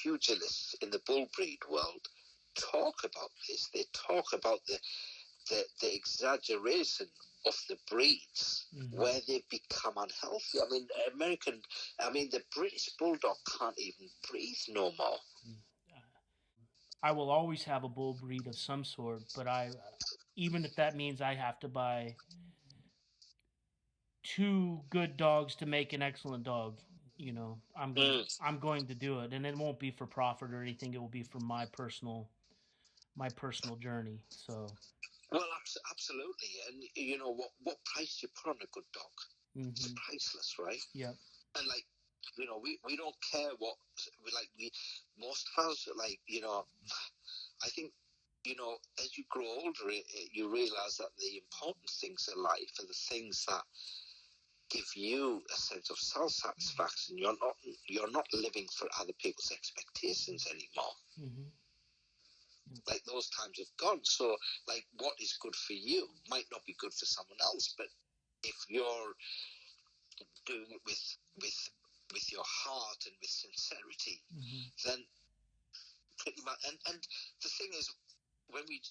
pugilists in the bull breed world talk about this. They talk about the exaggeration of the breeds where they become unhealthy. I mean, the British Bulldog can't even breathe no more. I will always have a bull breed of some sort, but even if that means I have to buy two good dogs to make an excellent dog, I'm going to do it, and it won't be for profit or anything. It will be for my personal journey. So, well, absolutely. And you know what price you put on a good dog? It's mm-hmm. priceless, right? Yep. And like, we don't care what most of us, like, I think, as you grow older, you realize that the important things in life are the things that give you a sense of self-satisfaction. You're not living for other people's expectations anymore. Mm-hmm. Like, those times have gone. So, like, what is good for you might not be good for someone else. But if you're doing it with your heart and with sincerity, then pretty much. And the thing is, when we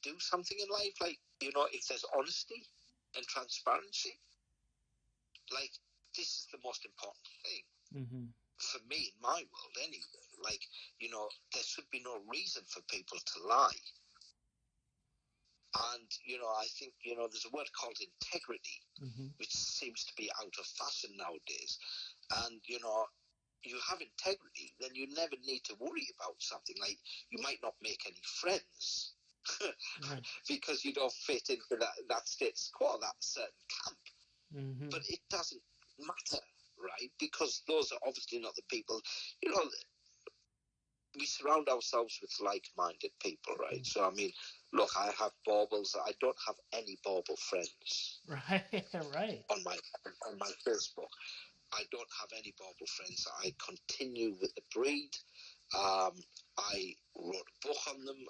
do something in life, like, if there's honesty and transparency, like, this is the most important thing for me in my world anyway. Like, there should be no reason for people to lie. And I think there's a word called integrity, which seems to be out of fashion nowadays. And you have integrity, then you never need to worry about something. Like, you might not make any friends right. because you don't fit into that status quo, that certain camp. But it doesn't matter, right? Because those are obviously not the people. We surround ourselves with like-minded people, right? So, I mean, look, I have Boerboels. I don't have any Boerboel friends. Right. On my Facebook, I don't have any Boerboel friends. I continue with the breed. I wrote a book on them.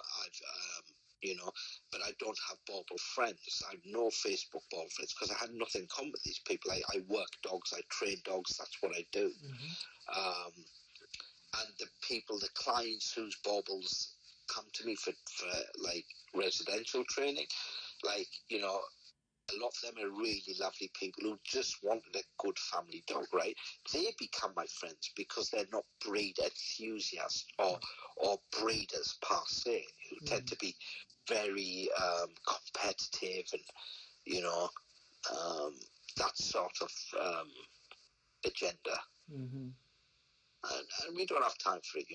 But I don't have Boerboel friends. I have no Facebook Boerboel friends because I had nothing in common with these people. I work dogs. I train dogs. That's what I do. And the clients whose Boerboels come to me for like residential training, like, a lot of them are really lovely people who just wanted a good family dog, right? They become my friends because they're not breed enthusiasts or breeders per se, who tend to be very competitive and, that sort of agenda. And we don't have time for it,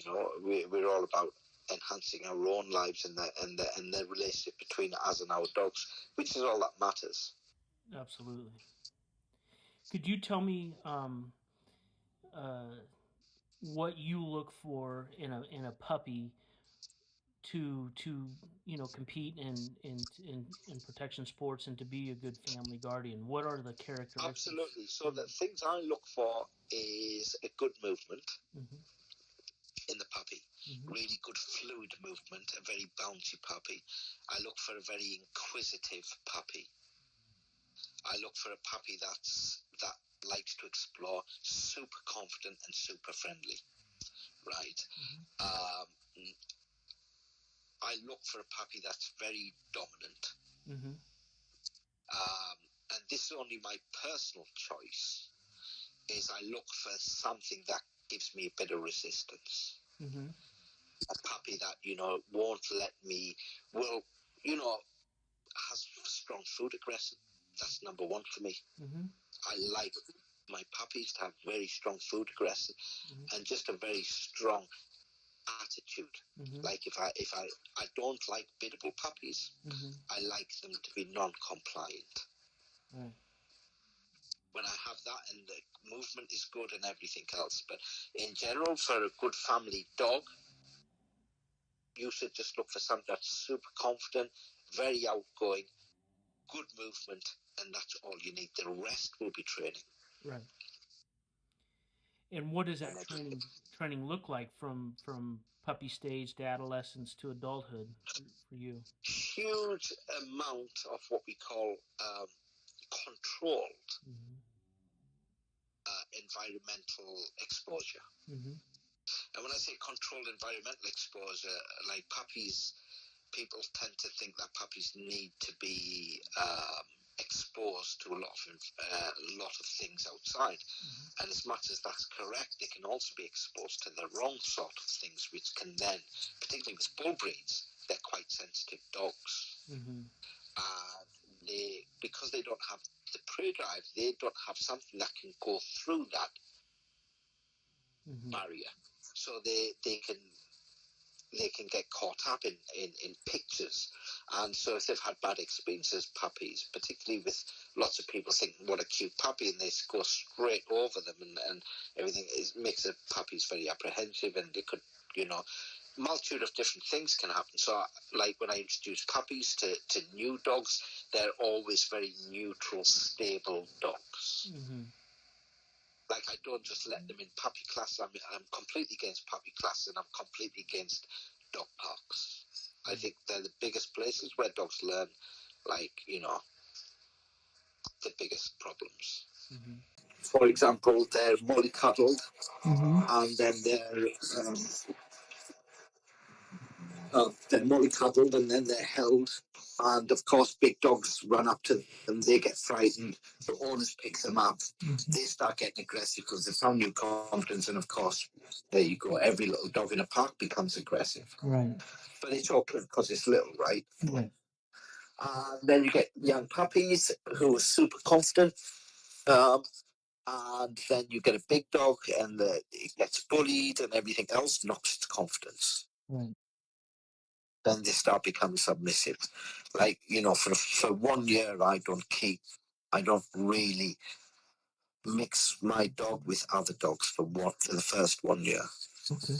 we're all about enhancing our own lives and the relationship between us and our dogs, which is all that matters. Absolutely. Could you tell me what you look for in a puppy to compete in protection sports and to be a good family guardian? What are the characteristics? Absolutely. So the things I look for is a good movement in the puppy. Really good fluid movement, a very bouncy puppy. I look for a very inquisitive puppy. I look for a puppy that likes to explore, super confident and super friendly, right? I look for a puppy that's very dominant. And this is only my personal choice, is I look for something that gives me a bit of resistance. A puppy that, won't let me, has strong food aggression. That's number one for me. I like my puppies to have very strong food aggression and just a very strong attitude. Like, if I don't like biddable puppies, I like them to be non-compliant. When I have that and the movement is good and everything else. But in general, for a good family dog, you should just look for something that's super confident, very outgoing, good movement, and that's all you need. The rest will be training. Right. And what does that training look like from puppy stage to adolescence to adulthood for you? Huge amount of what we call controlled environmental exposure. And when I say controlled environmental exposure, like puppies, people tend to think that puppies need to be exposed to a lot of things outside. And as much as that's correct, they can also be exposed to the wrong sort of things, which can then, particularly with bull breeds, they're quite sensitive dogs. Because they don't have the prey drive, they don't have something that can go through that barrier. So they can get caught up in pictures. And so if they've had bad experiences, puppies, particularly with lots of people thinking, what a cute puppy, and they go straight over them, and everything makes the puppies very apprehensive, and they could, multitude of different things can happen. So like when I introduce puppies to new dogs, they're always very neutral, stable dogs. Like I don't just let them in puppy class. I'm completely against puppy class, and I'm completely against dog parks. I think they're the biggest places where dogs learn, the biggest problems. For example, they're mollycoddled, and then they're mollycoddled, and then they're held. And of course, big dogs run up to them, they get frightened, the owners pick them up, they start getting aggressive because they found new confidence, and of course, there you go, every little dog in a park becomes aggressive. Right. But it's okay because it's little, right? Right. Then you get young puppies who are super confident, and then you get a big dog, and it gets bullied, and everything else knocks its confidence. Right. Then they start becoming submissive. Like, for 1 year, I don't really mix my dog with other dogs for the first 1 year. Okay.